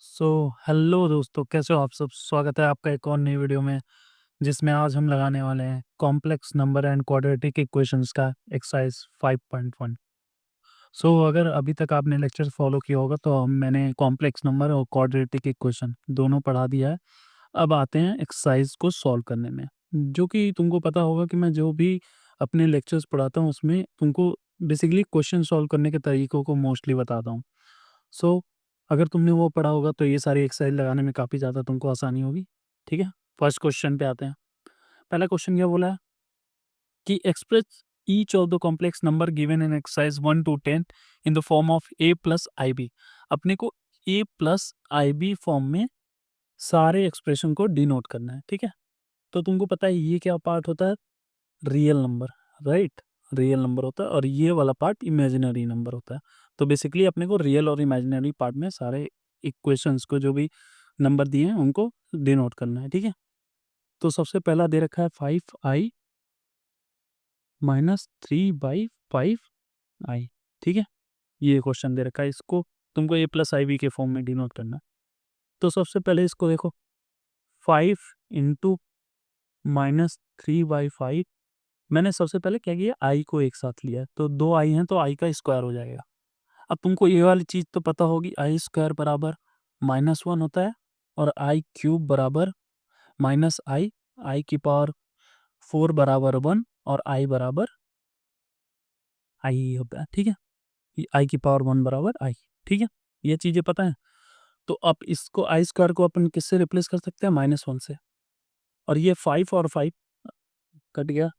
So hello दोस्तों, कैसे हो आप सब? स्वागत है आपका एक और नई वीडियो में, जिसमें आज हम लगाने वाले हैं complex number and quadratic equations का एक्सरसाइज 5.1। अगर अभी तक आपने लेक्चर फॉलो किया होगा तो मैंने कॉम्प्लेक्स नंबर और क्वाड्रेटिक इक्वेशन दोनों पढ़ा दिया है। अब आते हैं एक्सरसाइज को सॉल्व करने में, जो कि तुमको पता होगा कि मैं जो भी अपने लेक्चर्स पढ़ाता हूँ उसमें तुमको बेसिकली क्वेश्चन सॉल्व करने के तरीकों को मोस्टली बताता हूँ। सो अगर तुमने वो पढ़ा होगा तो ये सारी एक्सरसाइज लगाने में काफ़ी ज़्यादा तुमको आसानी होगी। ठीक है, फर्स्ट क्वेश्चन पे आते हैं। पहला क्वेश्चन क्या बोला है कि express each of the complex number given in exercise 1 to 10 in the form of a plus I b. अपने को ए प्लस आई बी फॉर्म में सारे एक्सप्रेशन को डिनोट करना है। ठीक है, तो तुमको पता है ये क्या पार्ट होता है? Real number, right? Real number होता है और ये वाला पार्ट इमेजिनरी नंबर होता है। तो बेसिकली अपने को रियल और इमेजिनरी पार्ट में सारे इक्वेशंस को, जो भी नंबर दिए हैं उनको डिनोट करना है। ठीक है, तो सबसे पहला दे रखा है 5i माइनस 3/5i। ठीक है, ये क्वेश्चन दे रखा है, इसको तुमको ए प्लस आई बी के फॉर्म में डिनोट करना है। तो सबसे पहले इसको देखो, 5 × -3/5। मैंने सबसे पहले क्या किया, आई को एक साथ लिया है, तो दो आई हैं तो आई का स्क्वायर हो जाएगा। अब तुमको ये वाली चीज़ तो पता होगी, आई स्क्वायर बराबर -1 होता है और आई क्यूब बराबर -i, आई की पावर 4 बराबर 1 और आई बराबर आई होता है। ठीक है, ये आई की पावर 1 बराबर आई। ठीक है, ये चीज़ें पता है। तो अब इसको आई स्क्वायर को अपन किससे रिप्लेस कर सकते हैं? -1 से। और ये 5 और 5 कट गया,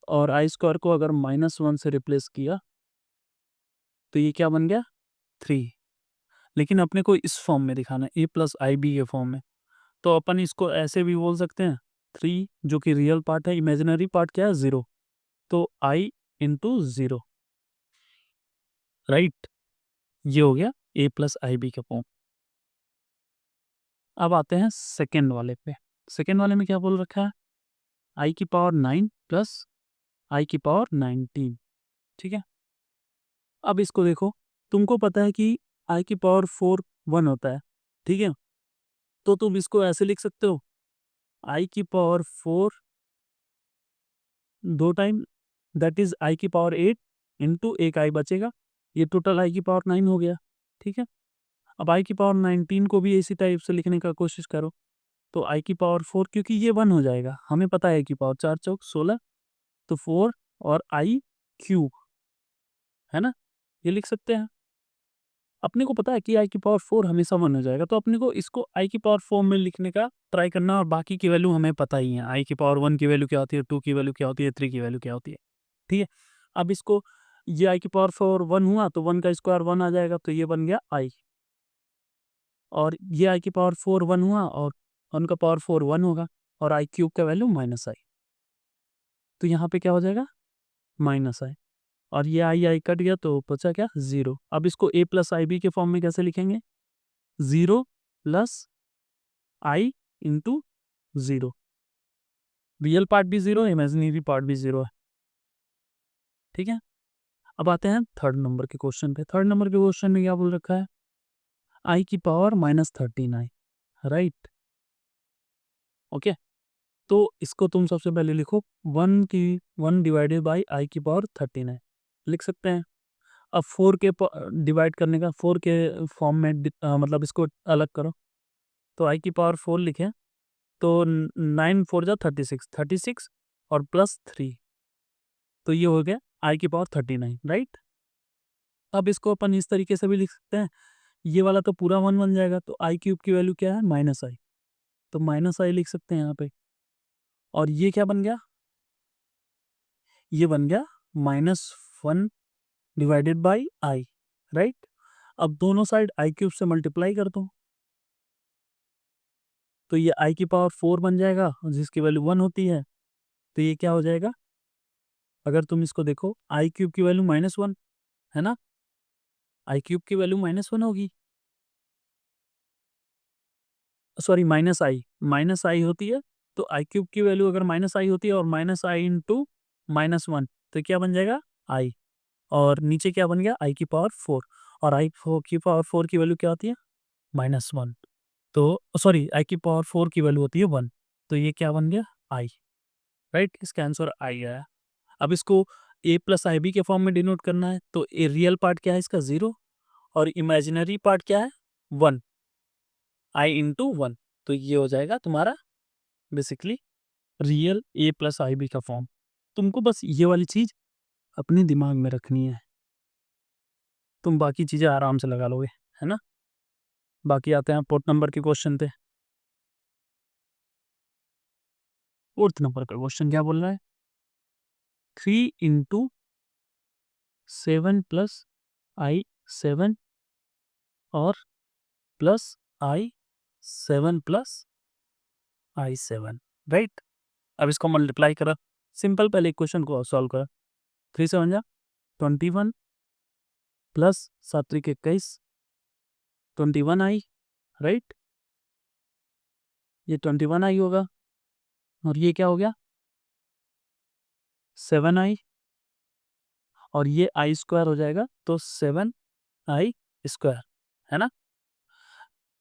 और आई स्क्वायर को अगर -1 से रिप्लेस किया तो ये क्या बन गया? 3। लेकिन अपने को इस फॉर्म में दिखाना है, ए प्लस आई बी के फॉर्म में। तो अपन इसको ऐसे भी बोल सकते हैं, 3 जो कि रियल पार्ट है, इमेजिनरी पार्ट क्या है? 0। तो आई इंटू 0, राइट? ये हो गया ए प्लस आई बी का फॉर्म। अब आते हैं सेकेंड वाले पे। सेकेंड वाले में क्या बोल रखा है? आई की पावर 9 प्लस आई की पावर 19। ठीक है, अब इसको देखो, तुमको पता है कि आई की पावर 4 1 होता है। ठीक है, तो तुम इसको ऐसे लिख सकते हो, आई की पावर 4 दो टाइम, दैट इज आई की पावर 8 इंटू एक आई बचेगा, ये टोटल आई की पावर 9 हो गया। ठीक है, अब आई की पावर 19 को भी इसी टाइप से लिखने का कोशिश करो, तो आई की पावर 4, क्योंकि ये 1 हो जाएगा, हमें पता है आई की पावर 4 चौक 16, तो 4 और आई क्यूब, है ना? ये लिख सकते हैं। अपने को पता है कि आई की पावर 4 हमेशा 1 हो जाएगा, तो अपने को इसको आई की पावर 4 में लिखने का ट्राई करना, और बाकी की वैल्यू हमें पता ही है। आई की पावर 1 की वैल्यू क्या होती है, 2 की वैल्यू क्या होती है, 3 की वैल्यू क्या होती है। ठीक है, अब इसको, ये आई की पावर 4 1 हुआ तो 1 का स्क्वायर 1 आ जाएगा, तो ये बन गया आई। और ये आई की पावर 4 1 हुआ और 1 का पावर 4 1 होगा, और आई क्यूब का वैल्यू -i, तो यहाँ पे क्या हो जाएगा? -i। और ये आई आई कट गया तो बचा क्या? 0। अब इसको ए प्लस आई बी के फॉर्म में कैसे लिखेंगे? 0 प्लस आई इंटू 0। रियल पार्ट भी 0 है, इमेजिनरी पार्ट भी 0 है। ठीक है, अब आते हैं थर्ड नंबर के क्वेश्चन पे। थर्ड नंबर के क्वेश्चन में क्या बोल रखा है? आई की पावर -39, राइट? ओके, तो इसको तुम सबसे पहले लिखो, 1 डिवाइडेड बाई आई की पावर 39 लिख सकते हैं। अब 4 के डिवाइड करने का, 4 के फॉर्म में मतलब इसको अलग करो, तो आई की पावर 4 लिखें तो 9 4 जा 36, 36 और प्लस 3, तो ये हो गया आई की पावर 39, राइट? अब इसको अपन इस तरीके से भी लिख सकते हैं, ये वाला तो पूरा 1 बन जाएगा, तो आई क्यूब की वैल्यू क्या है? -i, तो -i लिख सकते हैं यहाँ पे। और ये क्या बन गया? ये बन गया -1 डिवाइडेड बाई आई, राइट? अब दोनों साइड आई क्यूब से मल्टीप्लाई कर दो, तो ये आई की पावर 4 बन जाएगा, और जिसकी वैल्यू 1 होती है, तो ये क्या हो जाएगा? अगर तुम इसको देखो, आई क्यूब की वैल्यू -1 है ना, आई क्यूब की वैल्यू -1 होगी, सॉरी माइनस आई होती है, तो आई क्यूब की वैल्यू अगर -i होती है और -i इंटू -1, तो क्या बन जाएगा? आई। और नीचे क्या बन गया? आई की पावर 4, और आई की पावर 4 की वैल्यू क्या होती है? -1, तो सॉरी आई की पावर 4 की वैल्यू होती है 1, तो ये क्या बन गया आई, राइट? इसका आंसर आई आया। अब इसको a प्लस आई बी के फॉर्म में डिनोट करना है, तो ए रियल पार्ट क्या है इसका 0 और इमेजिनरी पार्ट क्या है 1, आई इंटू 1, तो ये हो जाएगा तुम्हारा basically real a plus I b का फॉर्म। तुमको बस ये वाली चीज़ अपने दिमाग में रखनी है, तुम बाकी चीज़ें आराम से लगा लोगे, है ना? बाकी आते हैं फोर्थ नंबर के क्वेश्चन पे। फोर्थ नंबर का क्वेश्चन क्या बोल रहा है? 3 इंटू 7 प्लस आई 7 और प्लस आई 7 प्लस आई 7, राइट? अब इसको मल्टीप्लाई करा, सिंपल पहले इक्वेशन को सॉल्व करा। 3 7 जा 21 प्लस 7 3 21 21 आई, राइट? ये 21 आई होगा और ये क्या हो गया 7 आई और ये आई स्क्वायर हो जाएगा, तो 7 आई स्क्वायर, है ना?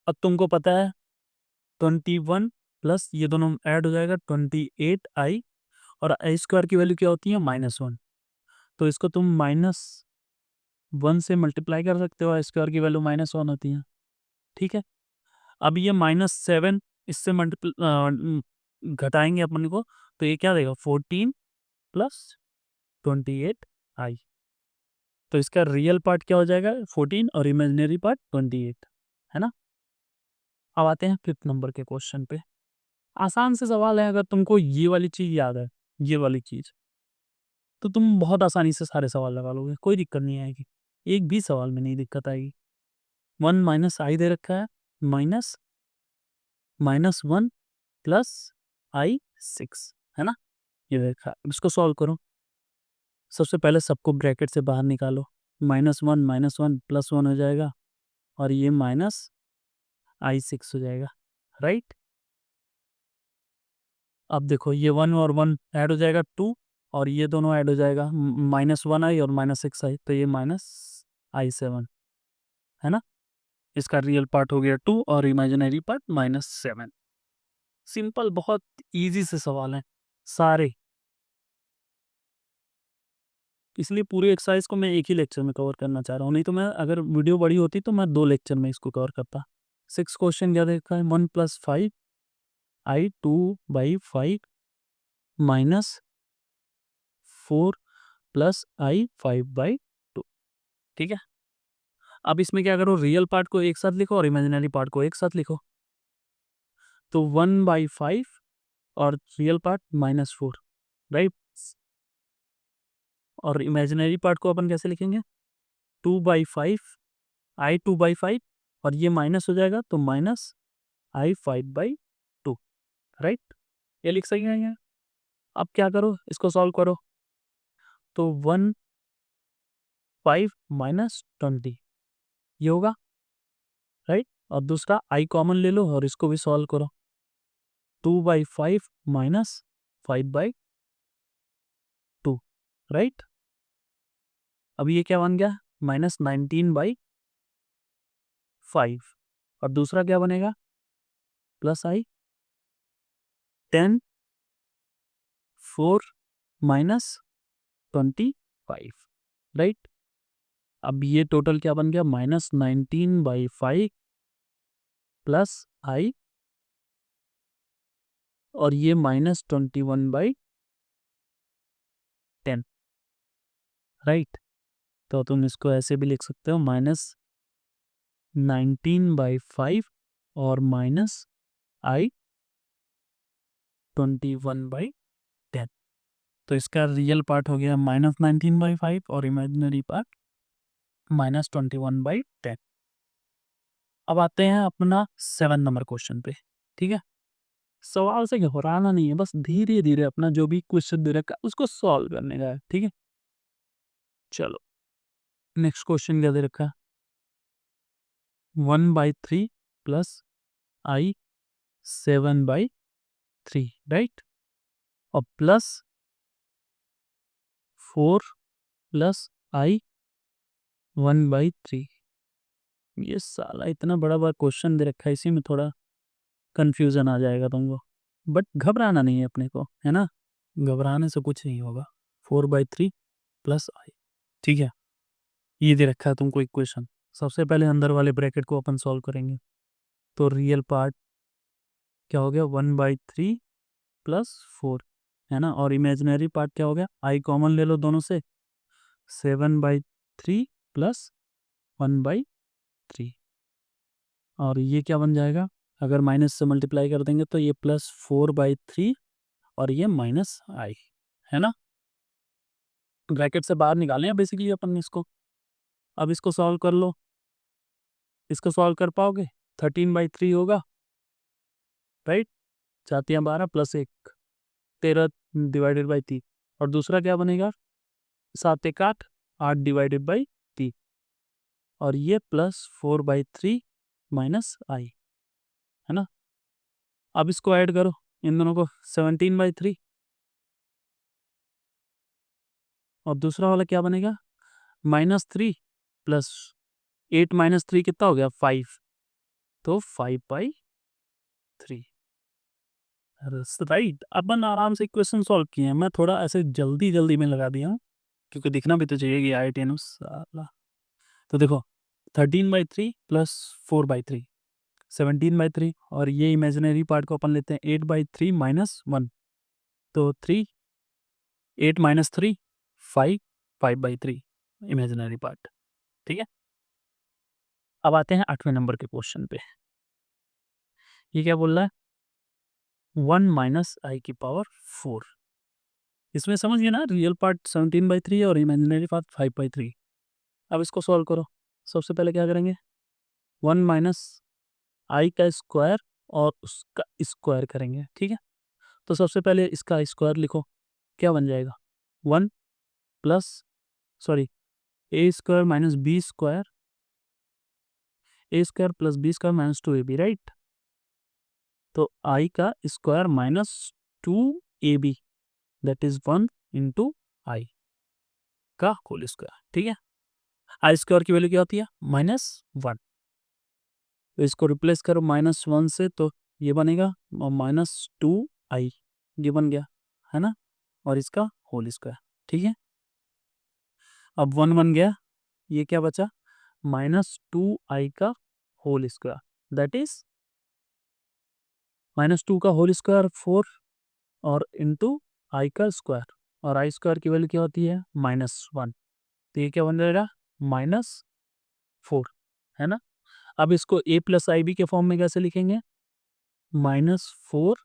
अब तुमको पता है 21 प्लस ये दोनों ऐड हो जाएगा 28 आई और आई स्क्वायर की वैल्यू क्या होती है -1, तो इसको तुम -1 से मल्टीप्लाई कर सकते हो, आई स्क्वायर की वैल्यू -1 होती है, ठीक है? अब ये -7 इससे घटाएंगे अपन को, तो ये क्या देगा 14 प्लस 28 आई, तो इसका रियल पार्ट क्या हो जाएगा 14 और इमेजिनरी पार्ट 28, है ना? अब आते हैं फिफ्थ नंबर के क्वेश्चन पे। आसान से सवाल है, अगर तुमको ये वाली चीज़ याद है, ये वाली चीज़, तो तुम बहुत आसानी से सारे सवाल लगा लोगे, कोई दिक्कत नहीं आएगी। एक भी सवाल में नहीं दिक्कत आएगी। 1 माइनस आई दे रखा है, माइनस -1 प्लस आई 6, है ना? ये देखा, अब इसको सॉल्व करो। सबसे पहले सबको ब्रैकेट से बाहर निकालो, -1 प्लस 1 हो जाएगा और ये माइनस आई 6 हो जाएगा, राइट? अब देखो ये 1 और 1 ऐड हो जाएगा 2 और ये दोनों ऐड हो जाएगा -1 आई और -6 आई, तो ये -i7, है ना? इसका रियल पार्ट हो गया 2 और इमेजिनरी पार्ट -7। सिंपल, बहुत ईज़ी से सवाल हैं सारे। इसलिए पूरी एक्सरसाइज को मैं एक ही लेक्चर में कवर करना चाह रहा हूँ, नहीं तो मैं अगर वीडियो बड़ी होती तो मैं 2 लेक्चर में इसको कवर करता। 6 क्वेश्चन क्या देखा है 1 + 5 आई 2/5 माइनस 4 प्लस आई 5/2, ठीक है? अब इसमें क्या करो, रियल पार्ट को एक साथ लिखो और इमेजिनरी पार्ट को एक साथ लिखो। तो 1/5 और रियल पार्ट -4, राइट? और इमेजिनरी पार्ट को अपन कैसे लिखेंगे 2/5 आई 2/5 और ये माइनस हो जाएगा तो माइनस आई 5/2, राइट? ये लिख सही है। अब क्या करो, इसको सॉल्व करो, तो 1 5 माइनस 20 ये होगा, राइट? और दूसरा आई कॉमन ले लो और इसको भी सॉल्व करो, 2/5 माइनस 5/2, राइट? अब ये क्या बन गया -19/5 और दूसरा क्या बनेगा प्लस आई 10 4 माइनस 25, राइट? अब ये टोटल क्या बन गया -19/5 प्लस आई और ये -21/10, राइट? तो तुम इसको ऐसे भी लिख सकते हो -19/5 और माइनस आई 21/10, तो इसका रियल पार्ट हो गया -19/5 और इमेजिनरी पार्ट -21/10। अब आते हैं अपना 7 नंबर क्वेश्चन पे, ठीक है? सवाल से घबराना नहीं है, बस धीरे-धीरे अपना जो भी क्वेश्चन दे रखा है उसको सॉल्व करने का है, ठीक है? चलो, नेक्स्ट क्वेश्चन क्या दे रखा है 1/3 प्लस आई 7/3, राइट? और प्लस 4 प्लस आई 1/3, ये साला इतना बड़ा बड़ा क्वेश्चन दे रखा है, इसी में थोड़ा कंफ्यूजन आ जाएगा तुमको, बट घबराना नहीं है अपने को, है ना, घबराने से कुछ नहीं होगा। 4/3 प्लस आई, ठीक है। ये दे रखा है तुमको इक्वेशन। सबसे पहले अंदर वाले ब्रैकेट को अपन सॉल्व करेंगे, तो रियल पार्ट क्या हो गया 1/3 प्लस 4, है ना, और इमेजिनरी पार्ट क्या हो गया, आई कॉमन ले लो दोनों से, 7/3 प्लस 1/3, और ये क्या बन जाएगा, अगर माइनस से मल्टीप्लाई कर देंगे तो ये प्लस 4/3 और ये माइनस आई, है ना। ब्रैकेट से बाहर निकालें हैं बेसिकली अपन इसको। अब इसको सॉल्व कर लो, इसको सॉल्व कर पाओगे, 13/3 होगा, राइट, 4×12 प्लस 1, 13 डिवाइडेड बाई 3, और दूसरा क्या बनेगा, 7×1 8 डिवाइडेड बाई 3, और ये प्लस 4/3 माइनस आई, है ना। अब इसको ऐड करो इन दोनों को, 17/3, और दूसरा वाला क्या बनेगा, -3 प्लस 8 माइनस 3 कितना हो गया 5, तो 5/3, राइट। अपन आराम से इक्वेशन सॉल्व किए हैं, मैं थोड़ा ऐसे जल्दी जल्दी में लगा दिया हूँ क्योंकि दिखना भी तो चाहिए कि आई टेन साला। तो देखो 13/3 प्लस 4/3 17/3, और ये इमेजिनरी पार्ट को अपन लेते हैं 8/3 माइनस 1, तो 3 8 माइनस 3 5 5/3 इमेजिनरी पार्ट, ठीक है। अब आते हैं 8वें नंबर के क्वेश्चन पे। ये क्या बोल रहा है, 1 माइनस आई की पावर 4। इसमें समझिए ना, रियल पार्ट 17/3 और इमेजिनरी पार्ट 5/3। अब इसको सॉल्व करो। सबसे पहले क्या करेंगे, 1 माइनस आई का स्क्वायर और उसका स्क्वायर करेंगे, ठीक है। तो सबसे पहले इसका स्क्वायर लिखो, क्या बन जाएगा, 1 plus sorry a square minus b square, a square plus b square minus 2ab, right. तो आई का square minus 2ab, that is 1 into i का होल स्क्वायर, ठीक है। आई स्क्वायर की वैल्यू क्या होती है, -1, तो इसको रिप्लेस करो -1 से, तो ये बनेगा -2i, ये बन गया, है ना, और इसका होल स्क्वायर, ठीक है। अब 1 बन गया, ये क्या बचा, -2i का होल स्क्वायर, दैट इज -2 का होल स्क्वायर 4, और इंटू आई का स्क्वायर, और आई स्क्वायर की वैल्यू क्या होती है -1, तो ये क्या बन जाएगा -4, है ना। अब इसको a प्लस आई बी के फॉर्म में कैसे लिखेंगे, -4,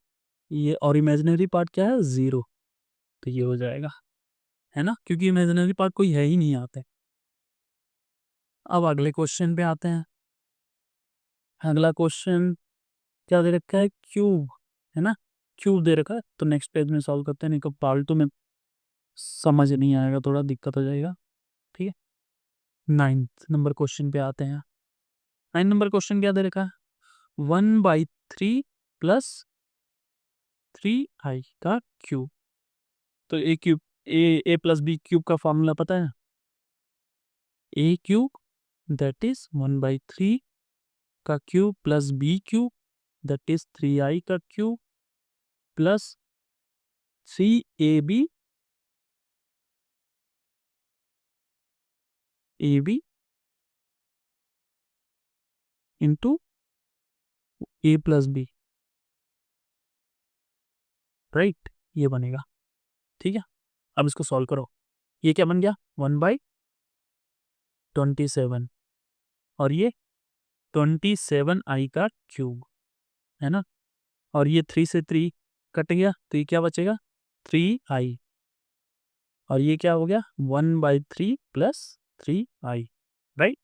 ये और इमेजिनरी पार्ट क्या है 0, तो ये हो जाएगा, है ना, क्योंकि इमेजिनरी पार्ट कोई है ही नहीं यहाँ पे। अब अगले क्वेश्चन पे आते हैं। अगला क्वेश्चन क्या दे रखा है, क्यूब, है ना, क्यूब दे रखा है, तो नेक्स्ट पेज में सॉल्व करते हैं, नहीं तो पार्टू में समझ नहीं आएगा, थोड़ा दिक्कत हो जाएगा, ठीक है। 9th नंबर क्वेश्चन पे आते हैं। 9 नंबर क्वेश्चन क्या दे रखा है, 1/3 प्लस 3i का क्यूब। तो a cube, a plus b cube का फॉर्मूला पता है, ए क्यूब दैट इज 1/3 का cube plus b cube that is 3i का cube plus 3ab into a plus b, right, ये बनेगा, ठीक है। अब इसको सॉल्व करो, ये क्या बन गया 1/27, और ये 27i का क्यूब, है ना, और ये 3 से 3 कट गया, तो ये क्या बचेगा 3i, और ये क्या हो गया 1/3 प्लस 3i, राइट।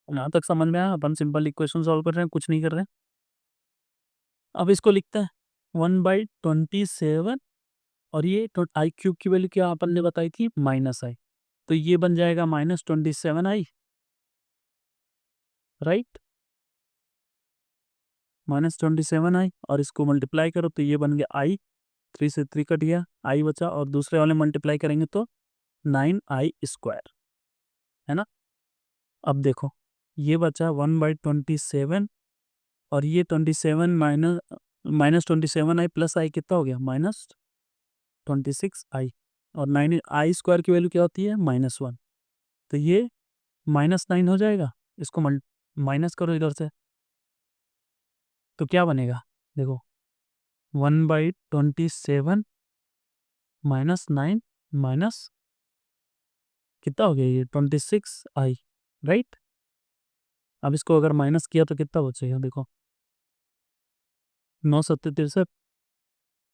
यहाँ तक समझ में आया, अपन सिंपल इक्वेशन सॉल्व कर रहे हैं, कुछ नहीं कर रहे हैं। अब इसको लिखते हैं 1/27, और ये आई क्यूब की वैल्यू क्या अपन ने बताई थी -i, तो ये बन जाएगा -27i, राइट, -27i, और इसको मल्टीप्लाई करो तो ये बन गया i, 3 से 3 कट गया, i बचा, और दूसरे वाले मल्टीप्लाई करेंगे तो 9i स्क्वायर, है ना। अब देखो ये बचा 1/27 और ये 27 माइनस 27i प्लस आई कितना हो गया -26i और 9 आई स्क्वायर की वैल्यू क्या होती है -1 तो ये -9 हो जाएगा। इसको माइनस करो इधर से तो क्या बनेगा देखो 1/27 -9 माइनस कितना हो गया ये 26i राइट। अब इसको अगर माइनस किया तो कितना बचेगा देखो 9 7 63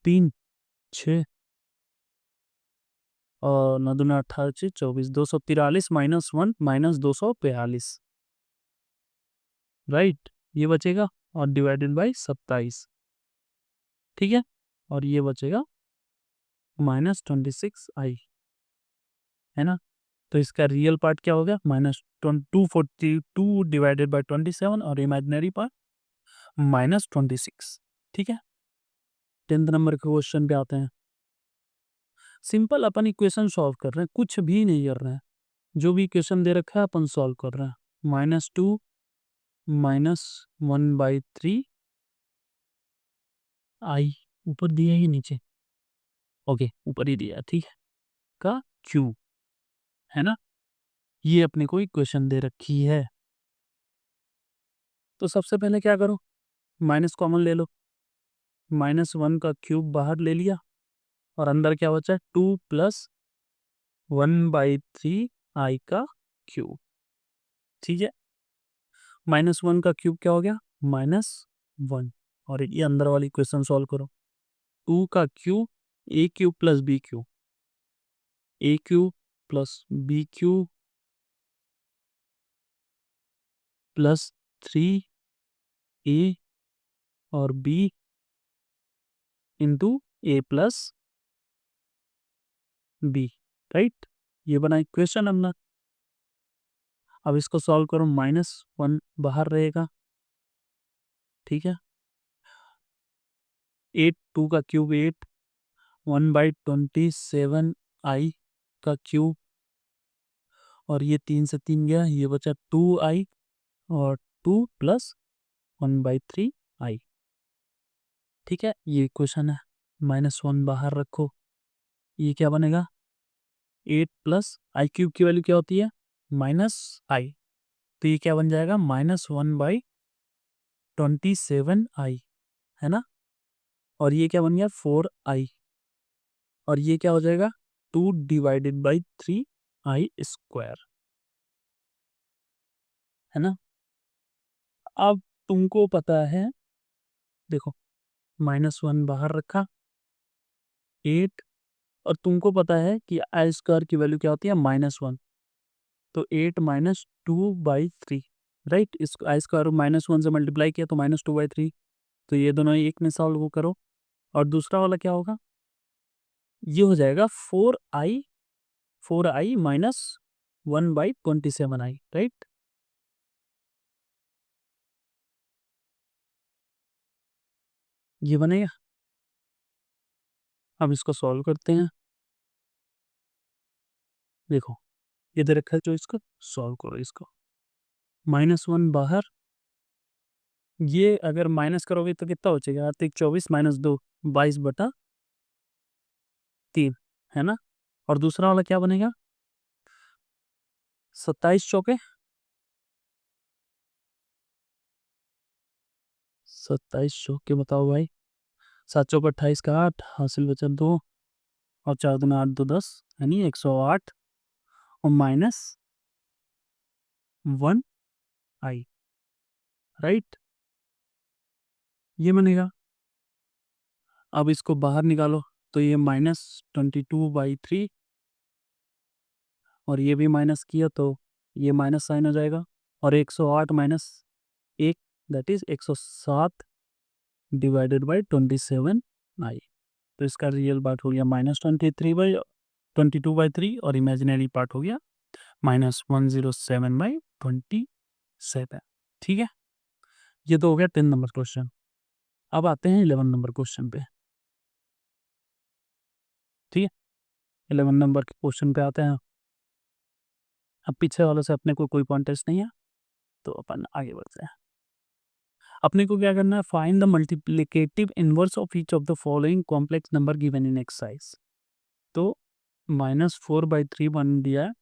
3 6 और 9 दूना 18 24 243 -1 -242 राइट ये बचेगा और डिवाइडेड बाई 27 ठीक है और ये बचेगा -26i है ना। तो इसका रियल पार्ट क्या हो गया -242 डिवाइडेड बाई 27 और इमेजिनरी पार्ट -26 ठीक है। 10th नंबर के क्वेश्चन पे आते हैं। सिंपल अपन इक्वेशन सॉल्व कर रहे हैं कुछ भी नहीं कर रहे हैं जो भी इक्वेशन दे रखा है अपन सॉल्व कर रहे हैं -2 -1/3 आई ऊपर दिया ही नीचे ओके ऊपर ही दिया ठीक है का क्यू है ना। ये अपने को इक्वेशन दे रखी है तो सबसे पहले क्या करो माइनस कॉमन ले लो -1 का क्यूब बाहर ले लिया और अंदर क्या बचा 2 + 1/3 आई का क्यूब ठीक है। -1 का क्यूब क्या हो गया -1 और ये अंदर वाली इक्वेशन सॉल्व करो 2 का cube a cube plus b cube a cube plus b cube plus 3a और b into a plus b right ये बना इक्वेशन अपना। अब इसको सॉल्व करो -1 बाहर रहेगा ठीक है 8 2 का क्यूब 8 1/27 आई का क्यूब और ये 3 से 3 गया ये बचा 2i और 2 + 1/3 आई ठीक है ये इक्वेशन है -1 बाहर रखो ये क्या बनेगा 8 + आई क्यूब की वैल्यू क्या होती है -i तो ये क्या बन जाएगा -1/27i है ना और ये क्या बन गया 4i और ये क्या हो जाएगा 2/3i² है ना। अब तुमको पता है देखो -1 बाहर रखा 8 और तुमको पता है कि i² की वैल्यू क्या होती है -1 तो 8 -2/3 राइट इसको i² -1 से मल्टीप्लाई किया तो -2/3 तो ये दोनों एक में सॉल्व करो और दूसरा वाला क्या होगा ये हो जाएगा 4i -1/27i राइट ये बनेगा। अब इसको सॉल्व करते हैं देखो ये दे रखा है जो इसको सॉल्व करो इसको -1 बाहर ये अगर माइनस करोगे तो कितना बचेगा 24 -2 22/3 है ना और दूसरा वाला क्या बनेगा 27 चौके 27 चौके बताओ भाई 7 चौके 28 का 8 हासिल बचा 2 और 4 दूना 8 2 10 यानी 108 और -1i राइट ये बनेगा। अब इसको बाहर निकालो तो ये -22/3 और ये भी माइनस किया तो ये माइनस साइन हो जाएगा और 108 minus 1 that is 107 divided by 27i तो इसका रियल पार्ट हो गया -22/3 और इमेजिनरी पार्ट हो गया -107/27 ठीक है। ये तो हो गया 10 नंबर क्वेश्चन। अब आते हैं 11 नंबर क्वेश्चन पे ठीक है 11 नंबर के क्वेश्चन पे आते हैं। अब पीछे वालों से अपने को कोई कॉन्टेस्ट नहीं है तो अपन आगे बढ़ते हैं। अपने को क्या करना है, find the multiplicative inverse of each of the following complex number given in exercise. तो -4/3 बन दिया है।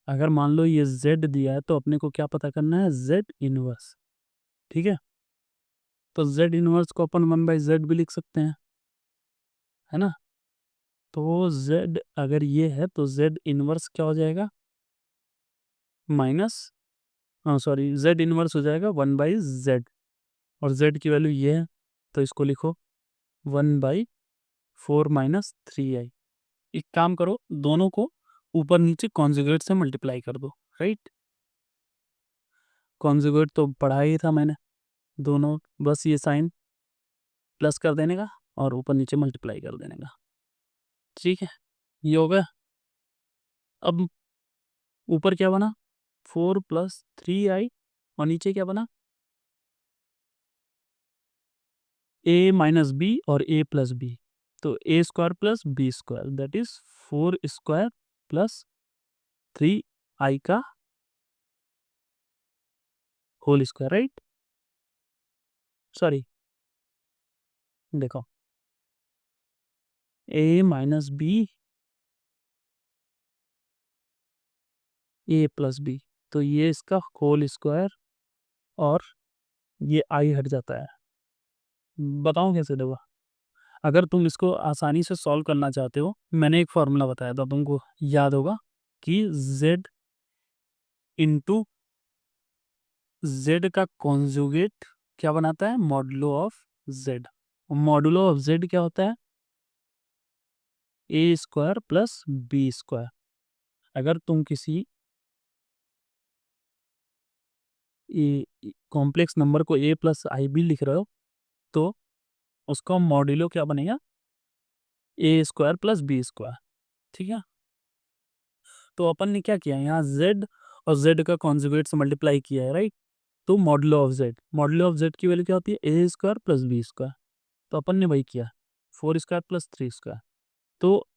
अगर मान लो ये z दिया है तो अपने को क्या पता करना है, z इनवर्स। ठीक है, तो z इनवर्स को अपन 1/z भी लिख सकते हैं, है ना। तो z अगर ये है तो z इनवर्स क्या हो जाएगा, माइनस सॉरी z इनवर्स हो जाएगा 1/z, और z की वैल्यू ये है तो इसको लिखो 1/4 - 3i। एक काम करो, दोनों को ऊपर नीचे कॉन्जुगेट से मल्टीप्लाई कर दो, राइट। कॉन्जुगेट तो पढ़ा ही था मैंने, दोनों बस ये साइन प्लस कर देने का और ऊपर नीचे मल्टीप्लाई कर देने का। ठीक है, ये हो गया। अब ऊपर क्या बना, 4 + 3i, और नीचे क्या बना, a - b और a + b। तो a² + b² that is 4² + 3i का होल स्क्वायर, राइट। सॉरी, देखो a - b a + b, तो ये इसका होल स्क्वायर और ये i हट जाता है। बताऊं कैसे देखो, अगर तुम इसको आसानी से सॉल्व करना चाहते हो, मैंने एक फार्मूला बताया था तुमको, याद होगा कि z इंटू z का कॉन्जुगेट क्या बनाता है, modulo of z। Modulo of z क्या होता है, a² + b²। अगर तुम किसी कॉम्प्लेक्स नंबर को a + ib लिख रहे हो तो उसका मॉड्यूलो क्या बनेगा, a² + b²। ठीक है, तो अपन ने क्या किया, यहाँ z और z का कॉन्जुगेट से मल्टीप्लाई किया है, राइट। तो मॉडुलो ऑफ z की वैल्यू क्या होती है, a² + b²। तो अपन ने वही किया, 4² + 3²। तो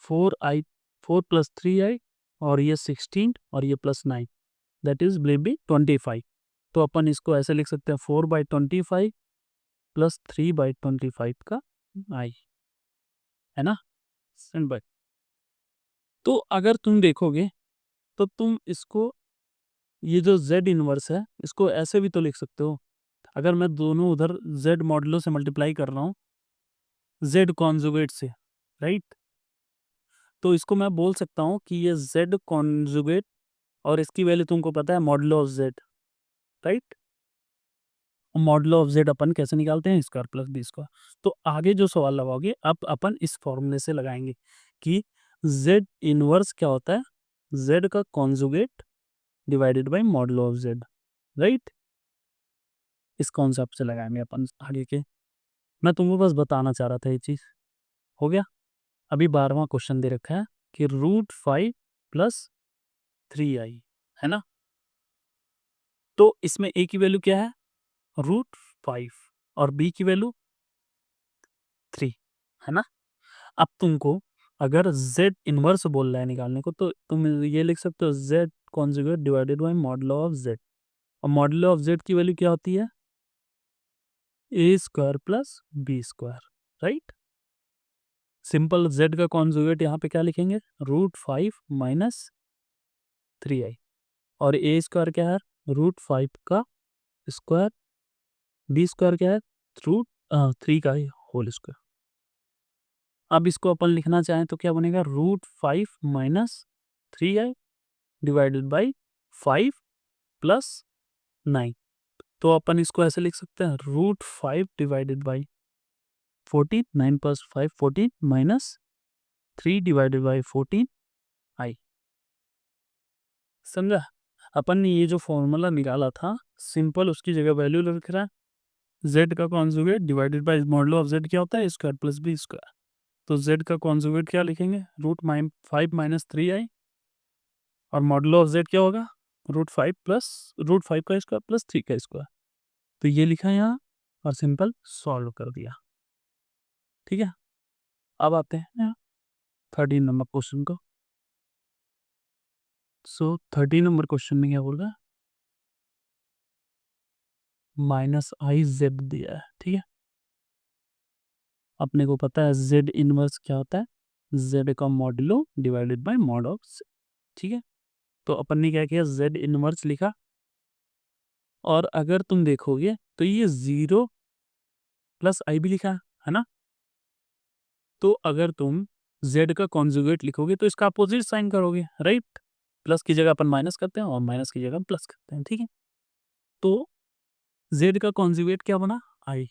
4i 4 + 3i और ये 16 और ये +9 दैट इज विल बी 25। तो अपन इसको ऐसे लिख सकते हैं 4/25 + 3/25 का i, है ना, सिंपल। तो अगर तुम देखोगे तो तुम इसको, ये जो z इनवर्स है इसको ऐसे भी तो लिख सकते हो। अगर मैं दोनों उधर z मॉडुलो से मल्टीप्लाई कर रहा हूँ z कॉन्जुगेट से, राइट, तो इसको मैं बोल सकता हूँ कि ये z कॉन्जुगेट, और इसकी वैल्यू तुमको पता है modulo of z, right. Modulo of z अपन कैसे निकालते हैं, स्क्वायर प्लस बी स्क्वायर। तो आगे जो सवाल लगाओगे अब अपन इस फॉर्मूले से लगाएंगे कि z इनवर्स क्या होता है, z का conjugate divided by modulo of z, right. इस कॉन्सेप्ट से लगाएंगे अपन आगे के। मैं तुमको बस बताना चाह रहा था ये चीज़, हो गया। अभी 12वां क्वेश्चन दे रखा है कि √5 + 3i, है ना। तो इसमें a की वैल्यू क्या है, √5, और b की वैल्यू 3, है ना। अब तुमको अगर z इनवर्स बोल रहा है निकालने को तो तुम ये लिख सकते हो z conjugate divided by modulo of z, और मॉडुलो ऑफ z की वैल्यू क्या होती है, a² + b², right. Simple z का कॉन्जुगेट यहाँ पे क्या लिखेंगे, √5 - 3i, और a² क्या है, √5 का स्क्वायर, b² क्या है, रूट 3 का होल स्क्वायर। अब इसको अपन लिखना चाहें तो क्या बनेगा, √5 - 3i डिवाइडेड बाई 5 + 9। तो अपन इसको ऐसे लिख सकते हैं, √5 divided by 14, 9 + 5 14 minus 3 divided by 14 i। समझा। अपन ने ये जो फॉर्मूला निकाला था सिंपल उसकी जगह वैल्यू लिख रहा है, z का conjugate divided by modulo of z क्या होता है, स्क्वायर प्लस बी स्क्वायर। तो z का कॉन्जुगेट क्या लिखेंगे, √5 - 3i, और मॉडुलो ऑफ z क्या होगा, √5 का स्क्वायर प्लस 3 का स्क्वायर। तो ये लिखा है यहाँ और सिंपल सॉल्व कर दिया। ठीक है, अब आते हैं 13 नंबर क्वेश्चन को। सो 13 नंबर क्वेश्चन में क्या बोल रहा है, माइनस आई जेड दिया है, ठीक है। अपने को पता है जेड इनवर्स क्या होता है, जेड का modulo divided by mod of, ठीक है। तो अपन ने क्या किया, जेड इनवर्स लिखा, और अगर तुम देखोगे तो ये 0 प्लस आई भी लिखा है ना। तो अगर तुम z का कॉन्जुगेट लिखोगे तो इसका अपोजिट साइन करोगे, राइट। प्लस की जगह अपन माइनस करते हैं और माइनस की जगह प्लस करते हैं, ठीक है। तो z का कॉन्जुगेट क्या बना, i,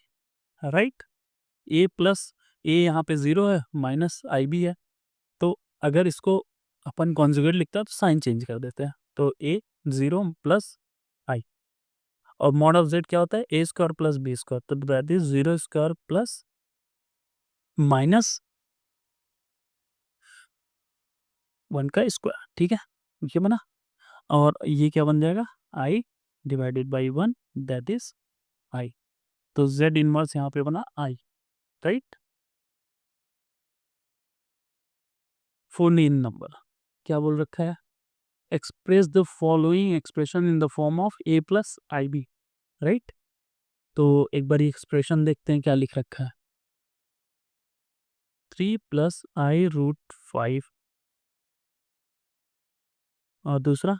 right. a plus a यहाँ पे 0 है, माइनस आई भी है। तो अगर इसको अपन कॉन्जुगेट लिखता है तो साइन चेंज कर देते हैं, तो a 0 प्लस आई, और मॉड ऑफ z क्या होता है, a square plus b square, तो that is 0 square plus minus 1 का स्क्वायर, ठीक है। ये बना, और ये क्या बन जाएगा, i divided by 1, that is i. तो z इनवर्स यहाँ पे बना आई, राइट। 14 नंबर क्या बोल रखा है, express the following expression in the form of a plus I b, right. तो एक बार एक्सप्रेशन देखते हैं क्या लिख रखा है, 3 प्लस आई रूट 5, और दूसरा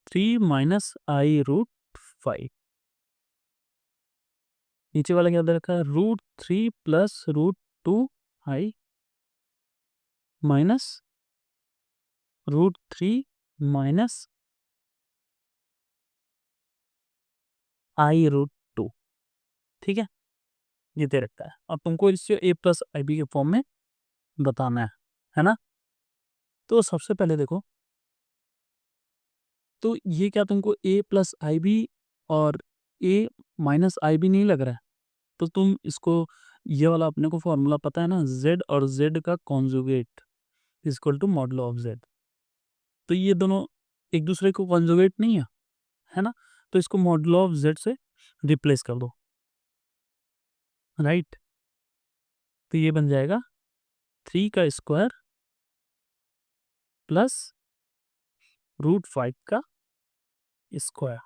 3 माइनस आई रूट 5, नीचे वाला क्या दे रखा है, रूट 3 प्लस रूट 2 आई माइनस रूट 3 माइनस i√2, ठीक है। ये दे रखा है, अब तुमको इससे a प्लस आई बी के फॉर्म में बताना है ना। तो सबसे पहले देखो, तो ये क्या तुमको a प्लस आई बी और a माइनस आई बी नहीं लग रहा है, तो तुम इसको, ये वाला अपने को फॉर्मूला पता है ना, z और z का conjugate equal to modulo of z। तो ये दोनों एक दूसरे को कॉन्जुगेट नहीं है ना। तो इसको मॉडुलो ऑफ z से रिप्लेस कर दो, राइट। तो ये बन जाएगा 3 का स्क्वायर प्लस √5 का स्क्वायर,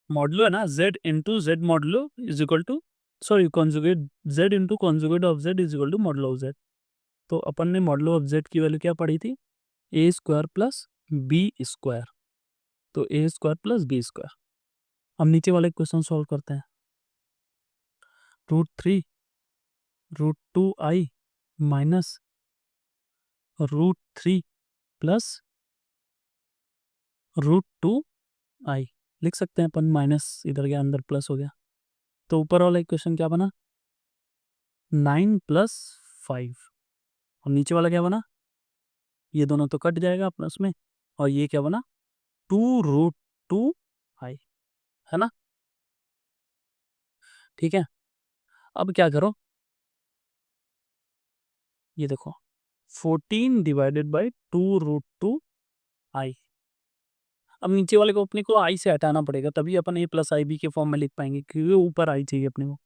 मॉडुलो है ना, z into z modulo is equal to, sorry conjugate, z into conjugate of z is equal to modulo of z। तो अपन ने मॉडुलो ऑफ z की वैल्यू क्या पढ़ी थी, a square plus b square, तो a square plus b square. हम नीचे वाले क्वेश्चन सॉल्व करते हैं, √3 √2 आई माइनस √3 प्लस √2 आई, लिख सकते हैं अपन, माइनस इधर गया अंदर प्लस हो गया। तो ऊपर वाला इक्वेशन क्या बना, 9 प्लस 5, और नीचे वाला क्या बना, ये दोनों तो कट जाएगा प्लस में, और ये क्या बना, 2√2 आई, है ना, ठीक है। अब क्या करो, ये देखो 14 डिवाइडेड बाई 2√2 आई। अब नीचे वाले को अपने को आई से हटाना पड़ेगा, तभी अपन a प्लस आई बी के फॉर्म में लिख पाएंगे, क्योंकि ऊपर आई चाहिए अपने को।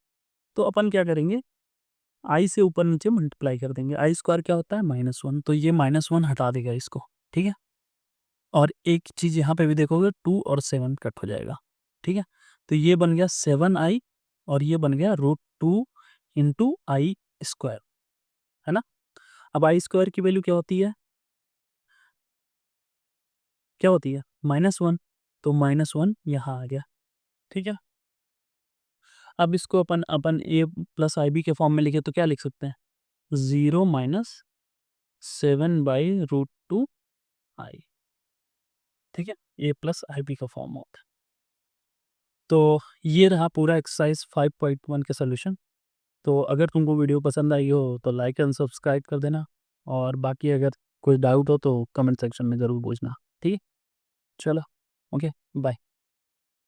तो अपन क्या करेंगे, आई से ऊपर नीचे मल्टीप्लाई कर देंगे, आई स्क्वायर क्या होता है -1, तो ये -1 हटा देगा इसको, ठीक है। और एक चीज़ यहाँ पे भी देखोगे, 2 और 7 कट हो जाएगा, ठीक है। तो ये बन गया 7i, और ये बन गया √2 इंटू आई स्क्वायर, है ना। अब आई स्क्वायर की वैल्यू क्या होती है, -1, तो -1 यहाँ आ गया, ठीक है। अब इसको अपन अपन a प्लस आई बी के फॉर्म में लिखे तो क्या लिख सकते हैं, 0 माइनस 7/√2 आई, ठीक है। a प्लस आई बी का फॉर्म होता है। तो ये रहा पूरा एक्सरसाइज 5.1 का सोल्यूशन। तो अगर तुमको वीडियो पसंद आई हो तो लाइक एंड सब्सक्राइब कर देना, और बाकी अगर कोई डाउट हो तो कमेंट सेक्शन में ज़रूर पूछना, ठीक है। चलो, ओके, बाय।